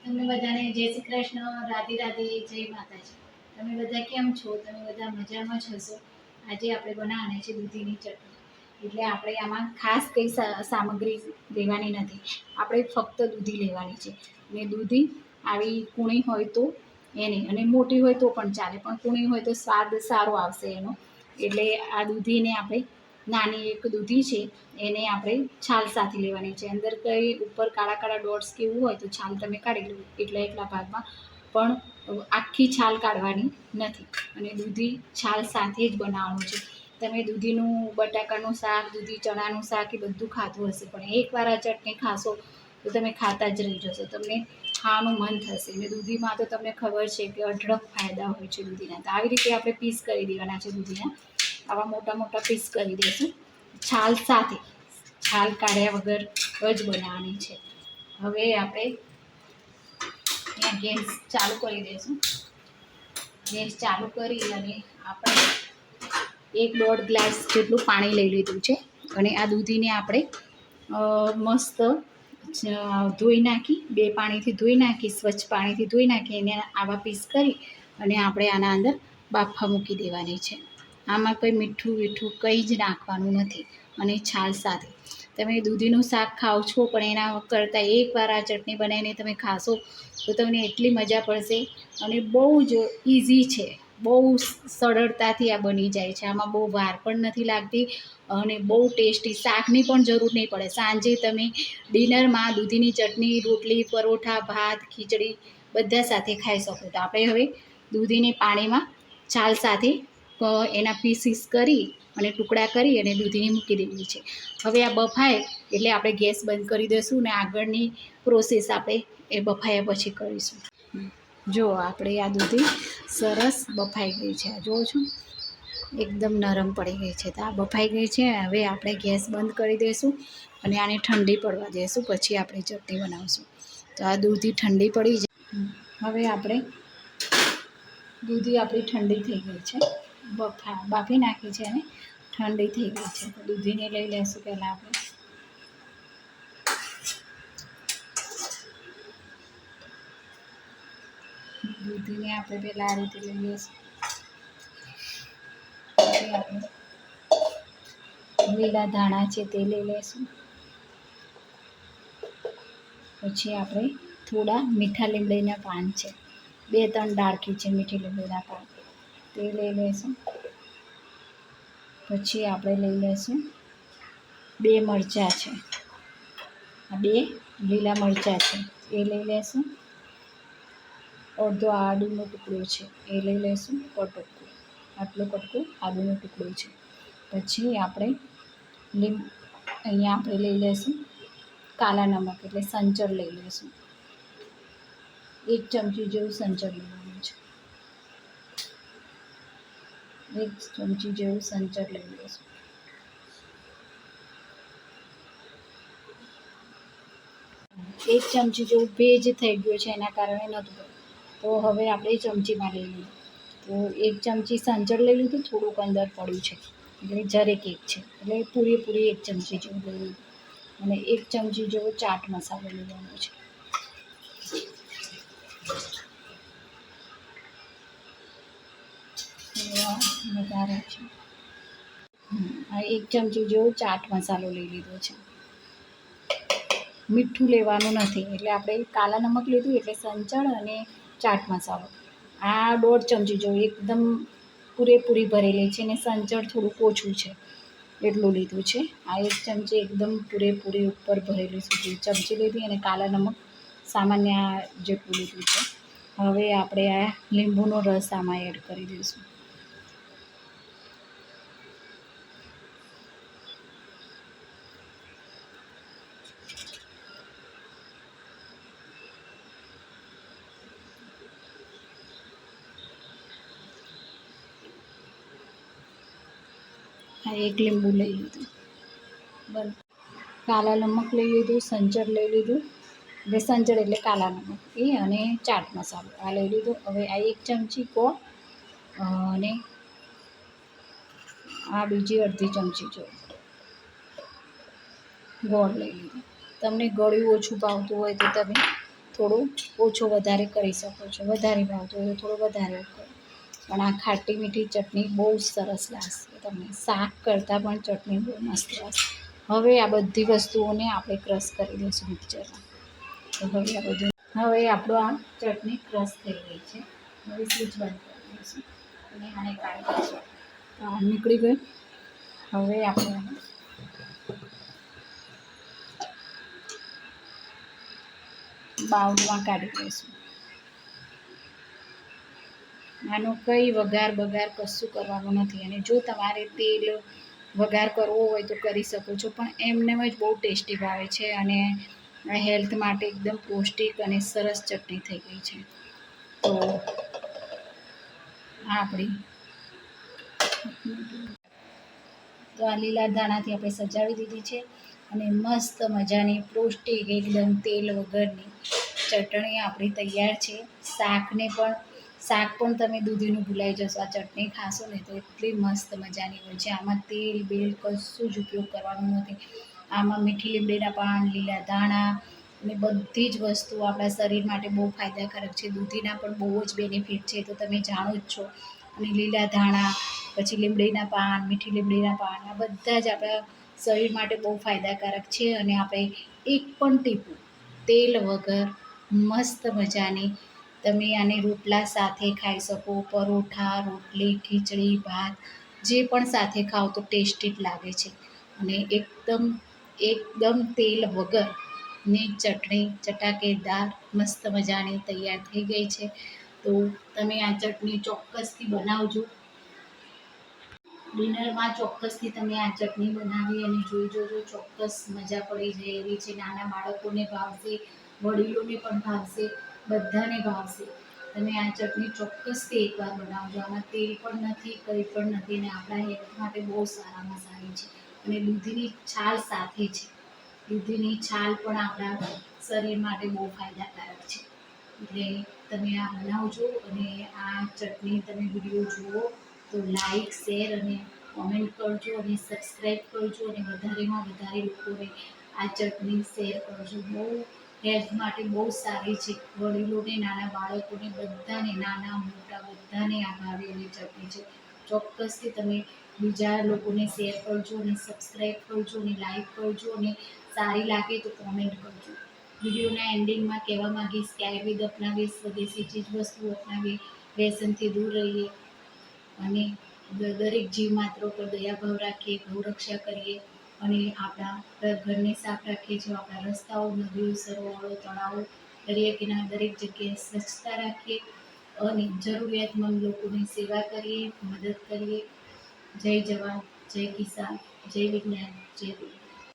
તમને બધાને જય શ્રી કૃષ્ણ, રાધે રાધે, જય માતાજી. તમે બધા કેમ છો? તમે બધા મજામાં જ હશો. આજે આપણે બનાવવાની છે દૂધીની ચટણી. એટલે આપણે આમાં ખાસ કંઈ સામગ્રી લેવાની નથી. આપણે ફક્ત દૂધી લેવાની છે. ને દૂધી આવી કૂણી હોય તો એની, અને મોટી હોય તો પણ ચાલે, પણ કૂણી હોય તો સ્વાદ સારો આવશે એનો. એટલે આ દૂધીને આપણે નાની એક દૂધી છે એને આપણે છાલ સાથે લેવાની છે. અંદર કંઈ ઉપર કાળા કાળા ડોટ્સ કે એવું હોય તો છાલ તમે કાઢી લો એટલા ભાગમાં, પણ આખી છાલ કાઢવાની નથી. અને દૂધી છાલ સાથે જ બનાવવાનું છે. તમે દૂધીનું બટાકાનું શાક, દૂધી ચણાનું શાક એ બધું ખાધું હશે, પણ એકવાર આ ચટણી ખાશો તો તમે ખાતા જ રહી જશો. તમને ખાવાનું મન થશે. અને દૂધીમાં તો તમને ખબર છે કે અઢળક ફાયદા હોય છે દૂધીના. તો આવી રીતે આપણે પીસ કરી દેવાના છે દૂધીના. આવા મોટા મોટા પીસ કરી દઈશું છાલ સાથે. છાલ કાઢ્યા વગર જ બનાવવાની છે. હવે આપણે ગેસ ચાલુ કરી દઈશું. ગેસ ચાલુ કરી અને આપણે 1-1.5 ગ્લાસ જેટલું પાણી લઈ લીધું છે. અને આ દૂધીને આપણે મસ્ત ધોઈ નાખી, 2 પાણીથી ધોઈ નાખી, સ્વચ્છ પાણીથી ધોઈ નાખી એને આવા પીસ કરી અને આપણે આના અંદર બાફા મૂકી દેવાની છે. આમાં કંઈ મીઠું વીઠું કંઈ જ નાખવાનું નથી. અને છાલ સાથે તમે દૂધીનું શાક ખાઓ છો, પણ એના કરતાં એકવાર આ ચટણી બનાવીને તમે ખાશો તો તમને એટલી મજા પડશે. અને બહુ જ ઇઝી છે, બહુ સરળતાથી આ બની જાય છે. આમાં બહુ વાર પણ નથી લાગતી અને બહુ ટેસ્ટી. શાકની પણ જરૂર નહીં પડે. સાંજે તમે ડિનરમાં દૂધીની ચટણી, રોટલી, પરોઠા, ભાત, ખીચડી બધા સાથે ખાઈ શકો. તો આપણે હવે દૂધીને પાણીમાં છાલ સાથે એના પીસીસ કરી અને ટુકડા કરી અને દૂધીને મૂકી દેવી છે. હવે આ બફાય એટલે આપણે ગેસ બંધ કરી દઈશું અને આગળની પ્રોસેસ આપણે એ બફાયા પછી કરીશું. જો આપણે આ દૂધી સરસ બફાઈ ગઈ છે. આ જુઓ છો, એકદમ નરમ પડી ગઈ છે. તો આ બફાઈ ગઈ છે. હવે આપણે ગેસ બંધ કરી દઈશું અને આને ઠંડી પડવા દઈશું. પછી આપણે ચટણી બનાવીશું. તો આ દૂધી ઠંડી પડી જાય. હવે આપણે દૂધી આપણી ઠંડી થઈ ગઈ છે. બાફી નાખી છે અને ઠંડી થઈ ગઈ છે. તો દૂધીને લઈ લઈશું પહેલાં આપણે. દૂધીને આપણે પહેલાં આ રીતે લઈ લઈશું. પછી આપણે લીલા ધાણા છે તે લઈ લઈશું. પછી આપણે થોડા મીઠા લીમડીના પાન છે, 2-3 ડાળખી છે મીઠી લીમડીના પાન, તે લઈ લઈશું. પછી આપણે લઈ લઈશું 2 મરચાં છે, આ 2 લીલા મરચાં છે એ લઈ લઈશું. અડધો આદુનો ટુકડો છે એ લઈ લઈશું. કટકું, આટલું કટકું આદુનો ટુકડો છે. પછી આપણે અહીંયા આપણે લઈ લઈશું કાલા નમક, એટલે સંચળ લઈ લઈશું. 1 ચમચી જેવું સંચળ લેવાનું છે. 1 ચમચી જેવું સંચળ લઈ લઈશું. એક ચમચી જેવું ભેજ થઈ ગયો છે, એના કારણે નહોતું પડતું. તો હવે આપણે ચમચીમાં લઈ લઈએ. તો 1 ચમચી સંચળ લઈ લીધું, થોડુંક અંદર પડ્યું છે એટલે જરેક એક છે, એટલે પૂરેપૂરી 1 ચમચી જેવું લઈ લીધું. અને 1 ચમચી જેવો ચાટ મસાલો લેવાનો છે. વધારે છે. આ 1 ચમચી જેવો ચાટ મસાલો લઈ લીધો છે. મીઠું લેવાનું નથી, એટલે આપણે કાલા નમક લીધું એટલે સંચળ અને ચાટ મસાલો આ 1.5 ચમચી જેવું એકદમ પૂરેપૂરી ભરેલી છે. અને સંચળ થોડુંક ઓછું છે એટલું લીધું છે. આ 1 ચમચી એકદમ પૂરેપૂરી ઉપર ભરેલી સુધી ચમચી લીધી અને કાલા નમક સામાન્ય જેટલું લીધું છે. હવે આપણે આ લીંબુનો રસ આમાં એડ કરી દઈશું. આ 1 લીંબુ લઈ લીધું. બરાબર, કાલા નમક લઈ લીધું, સંચળ લઈ લીધું, એટલે સંચળ એટલે કાલા નમક એ, અને ચાટ મસાલો આ લઈ લીધું. હવે આ 1 ચમચી ગોળ અને આ બીજી અડધી ચમચી જેવું ગોળ લઈ લીધું. તમને ગળ્યું ઓછું ભાવતું હોય તો તમે થોડું ઓછો વધારે કરી શકો છો. વધારે ભાવતું હોય તો થોડું વધારે કરો. પણ આ ખાટી મીઠી ચટણી બહુ સરસ લાગશે તમને. શાક કરતાં પણ ચટણી બહુ મસ્ત લાગશે. હવે આ બધી વસ્તુઓને આપણે ક્રશ કરી દઈશું મિક્સરમાં. તો હવે આપણું આ ચટણી ક્રશ થઈ ગઈ છે. હવે સ્વિચ બંધ કરી દઈશું અને આને કાઢી દઈશું. તો આ નીકળી ગયું. હવે આપણે બાઉલમાં કાઢી દઈશું. આનો કંઈ વઘાર બઘાર કશું કરવાનું નથી. અને જો તમારે તેલ વઘાર કરવો હોય તો કરી શકો છો, પણ એમનેમ જ બહુ ટેસ્ટી ભાવે છે. અને આ હેલ્થ માટે એકદમ પૌષ્ટિક અને સરસ ચટણી થઈ ગઈ છે. તો આપણી આ લીલા ધાણાથી આપણે સજાવી દીધી છે. અને મસ્ત મજાની પૌષ્ટિક એકદમ તેલ વગરની ચટણી આપણી તૈયાર છે. શાક પણ તમે દૂધીનું ભૂલાઈ જશો. આ ચટણી ખાશો ને તો એટલી મસ્ત મજાની હોય છે. આમાં તેલ બેલ કશું જ ઉપયોગ કરવાનું નથી. આમાં મીઠી લીમડીના પાન, લીલા ધાણા અને બધી જ વસ્તુ આપણા શરીર માટે બહુ ફાયદાકારક છે. દૂધીના પણ બહુ જ બેનિફિટ છે તો તમે જાણો જ છો. અને લીલા ધાણા, પછી લીમડીના પાન, મીઠી લીમડીના પાન, આ બધા જ આપણા શરીર માટે બહુ ફાયદાકારક છે. અને આપણે એક પણ ટીપું તેલ વગર મસ્ત મજાની તમે આને રોટલા સાથે ખાઈ શકો. પરોઠા, રોટલી, ખીચડી, ભાત જે પણ સાથે ખાઓ તો ટેસ્ટી જ લાગે છે. અને એકદમ તેલ વગરની ચટણી ચટાકેદાર મસ્ત મજાની તૈયાર થઈ ગઈ છે. તો તમે આ ચટણી ચોક્કસથી બનાવજો. ડિનરમાં ચોક્કસથી તમે આ ચટણી બનાવી અને જોઈ જોજો. ચોક્કસ મજા પડી જાય એવી છે. નાના બાળકોને ભાવશે, વડીલોને પણ ભાવશે, બધાને ભાવશે. તમે આ ચટણી ચોક્કસથી એકવાર બનાવજો. આમાં તેલ પણ નથી, કંઈ પણ નથી. અને આપણા હેલ્થ માટે બહુ સારામાં સારી છે. અને દૂધીની છાલ સાથે છે. દૂધીની છાલ પણ આપણા શરીર માટે બહુ ફાયદાકારક છે. એટલે તમે આ બનાવજો. અને આ ચટણી તમે વિડીયો જુઓ તો લાઈક, શેર અને કોમેન્ટ કરજો. અને સબસ્ક્રાઈબ કરજો. અને વધારેમાં વધારે લોકોને આ ચટણી શેર કરજો. બહુ હેલ્થ માટે બહુ સારી છે. વડીલોને, નાના બાળકોને, બધાને, નાના મોટા બધાને આ ભાવે એવી ચટણી છે. ચોક્કસથી તમે બીજા લોકોને શેર કરજો અને સબસ્ક્રાઈબ કરજો અને લાઈક કરજો. અને સારી લાગે તો કોમેન્ટ કરજો. વિડીયોના એન્ડિંગમાં કહેવા માંગીશ કે આયુર્વેદ અપનાવીએ, સ્વદેશી ચીજ વસ્તુઓ અપનાવીએ, વ્યસનથી દૂર રહીએ અને દરેક જીવ માત્ર પર દયાભાવ રાખીએ, ગૌરક્ષા કરીએ અને આપણા ઘરને સાફ રાખીએ છીએ. આપણા રસ્તાઓ, નદીઓ, સરોવરો, તળાવો, દરિયા કિનારા દરેક જગ્યાએ સ્વચ્છતા રાખીએ અને જરૂરિયાતમંદ લોકોની સેવા કરીએ, મદદ કરીએ. જય જવાન, જય કિસાન, જય વિજ્ઞાન, જય વિજ્ઞાન.